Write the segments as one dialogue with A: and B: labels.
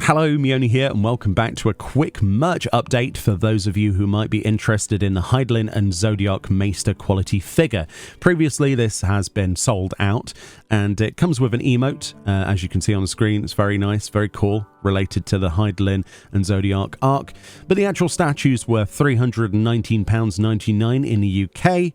A: Hello, Meoni here, and welcome back to a quick merch update for those of you who might be interested in the Hydaelyn and Zodiark Maester quality figure. Previously, this has been sold out, and it comes with an emote, as you can see on the screen. It's very nice, very cool, related to the Hydaelyn and Zodiark arc. But the actual statues were £319.99 in the UK,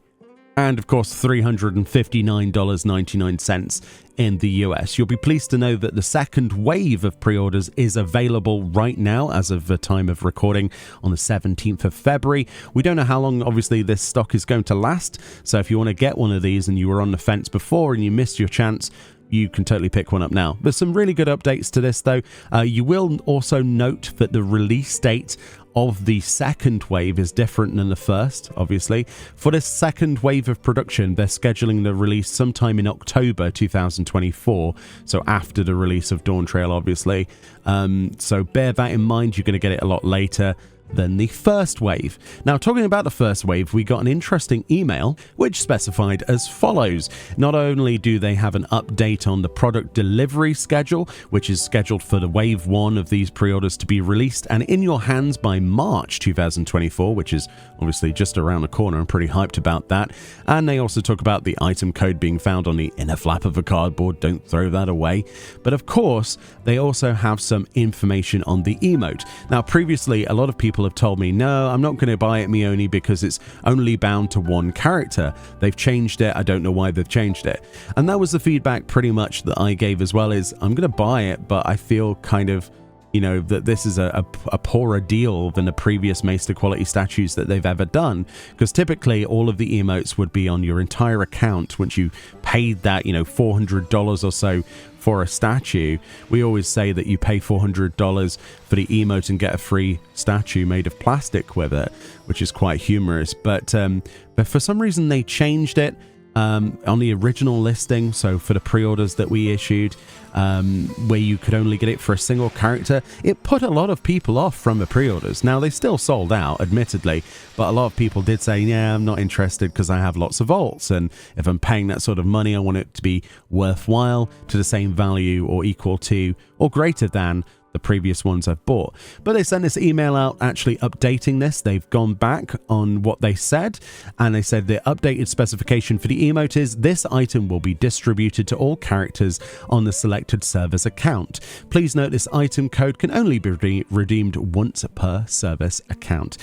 A: and of course $359.99 in the US. You'll be pleased to know that the second wave of pre-orders is available right now as of the time of recording on the 17th of February. We don't know how long obviously this stock is going to last, so if you want to get one of these and you were on the fence before and you missed your chance, you can totally pick one up now. There's some really good updates to this though. You will also note that the release date of the second wave is different than the first, obviously. For this second wave of production, they're scheduling the release sometime in October 2024, so after the release of Dawn Trail, obviously. So bear that in mind, you're going to get it a lot later than the first wave. Now, talking about the first wave, we got an interesting email which specified as follows. Not only do they have an update on the product delivery schedule, which is scheduled for the wave 1 of these pre-orders to be released and in your hands by March 2024, which is obviously just around the corner. I'm pretty hyped about that. And they also talk about the item code being found on the inner flap of a cardboard. Don't throw that away. But of course, they also have some information on the emote. Now, previously, a lot of people have told me, no, I'm not going to buy it, Meoni, because it's only bound to one character. They've changed it. I don't know why they've changed it. And that was the feedback pretty much that I gave as well, is I'm going to buy it, but I feel kind of, you know, that this is a poorer deal than the previous Maester quality statues that they've ever done, because typically all of the emotes would be on your entire account once you paid that, you know, $400 or so for a statue. We always say that you pay $400 for the emote and get a free statue made of plastic with it, which is quite humorous. But for some reason they changed it on the original listing. So for the pre-orders that we issued, where you could only get it for a single character, it put a lot of people off from the pre-orders. Now, they still sold out, admittedly, but a lot of people did say, yeah, I'm not interested because I have lots of vaults, and if I'm paying that sort of money, I want it to be worthwhile, to the same value or equal to or greater than the previous ones I've bought. But they sent this email out actually updating this. They've gone back on what they said, and they said the updated specification for the emote is this item will be distributed to all characters on the selected server's account. Please note this item code can only be redeemed once per service account.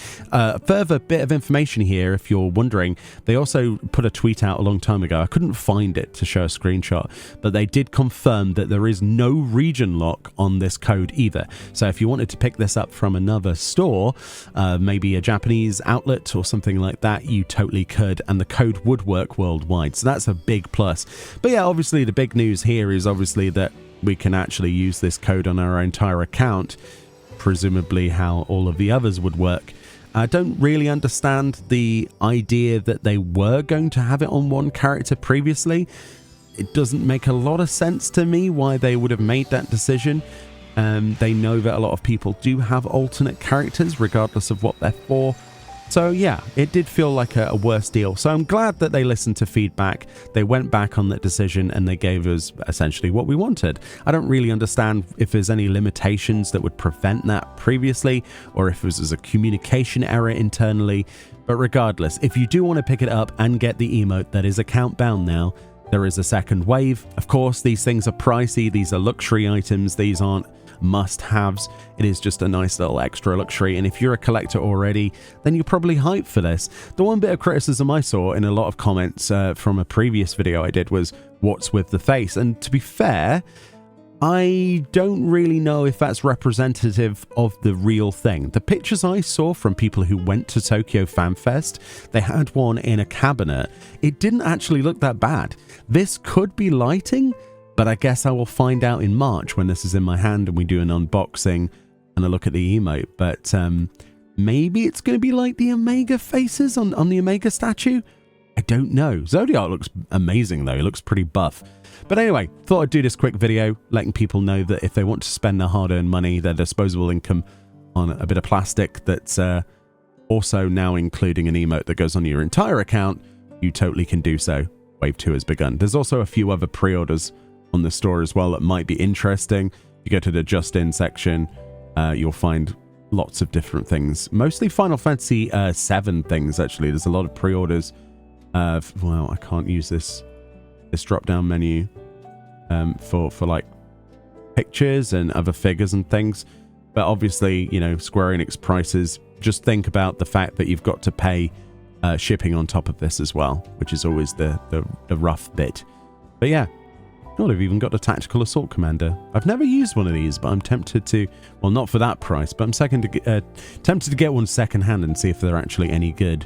A: Further bit of information here, if you're wondering, they also put a tweet out a long time ago. I couldn't find it to show a screenshot, but they did confirm that there is no region lock on this code either. So if you wanted to pick this up from another store, maybe a Japanese outlet or something like that, you totally could, and the code would work worldwide. So that's a big plus. But yeah, obviously the big news here is obviously that we can actually use this code on our entire account, presumably how all of the others would work. I don't really understand the idea that they were going to have it on one character previously. It doesn't make a lot of sense to me why they would have made that decision. They know that a lot of people do have alternate characters regardless of what they're for. So yeah, it did feel like a worse deal. So I'm glad that they listened to feedback. They went back on that decision and they gave us essentially what we wanted. I don't really understand if there's any limitations that would prevent that previously, or if it was a communication error internally. But regardless, if you do want to pick it up and get the emote that is account bound now, there is a second wave. Of course, these things are pricey. These are luxury items. These aren't must-haves. It is just a nice little extra luxury, and if you're a collector already, then you're probably hyped for this. The one bit of criticism I saw in a lot of comments from a previous video I did was, what's with the face? And to be fair, I don't really know if that's representative of the real thing. The pictures I saw from people who went to Tokyo Fan Fest, they had one in a cabinet. It didn't actually look that bad. This could be lighting, but I guess I will find out in March when this is in my hand and we do an unboxing and a look at the emote. But maybe it's going to be like the Omega faces on the Omega statue. I don't know. Zodiark looks amazing though. He looks pretty buff. But anyway, thought I'd do this quick video letting people know that if they want to spend their hard-earned money, their disposable income, on a bit of plastic that's also now including an emote that goes on your entire account, you totally can do so. Wave 2 has begun. There's also a few other pre-orders on the store as well that might be interesting. you go to the Just In section, you'll find lots of different things. Mostly Final Fantasy 7 things, actually. There's a lot of pre-orders. Well, I can't use this drop-down menu for like pictures and other figures and things. But obviously, you know, Square Enix prices, just think about the fact that you've got to pay shipping on top of this as well, which is always the rough bit. But yeah, God, I've even got a Tactical Assault Commander. I've never used one of these, but I'm tempted to, well, not for that price, but I'm tempted to get one secondhand and see if they're actually any good.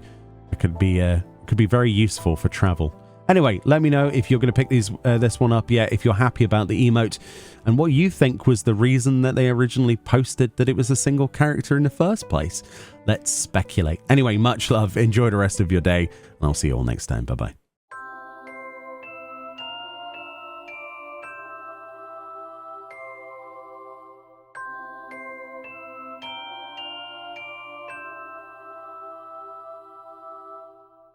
A: It could be very useful for travel. Anyway, let me know if you're going to pick this one up yet, if you're happy about the emote, and what you think was the reason that they originally posted that it was a single character in the first place. Let's speculate. Anyway, much love. Enjoy the rest of your day, and I'll see you all next time. Bye-bye.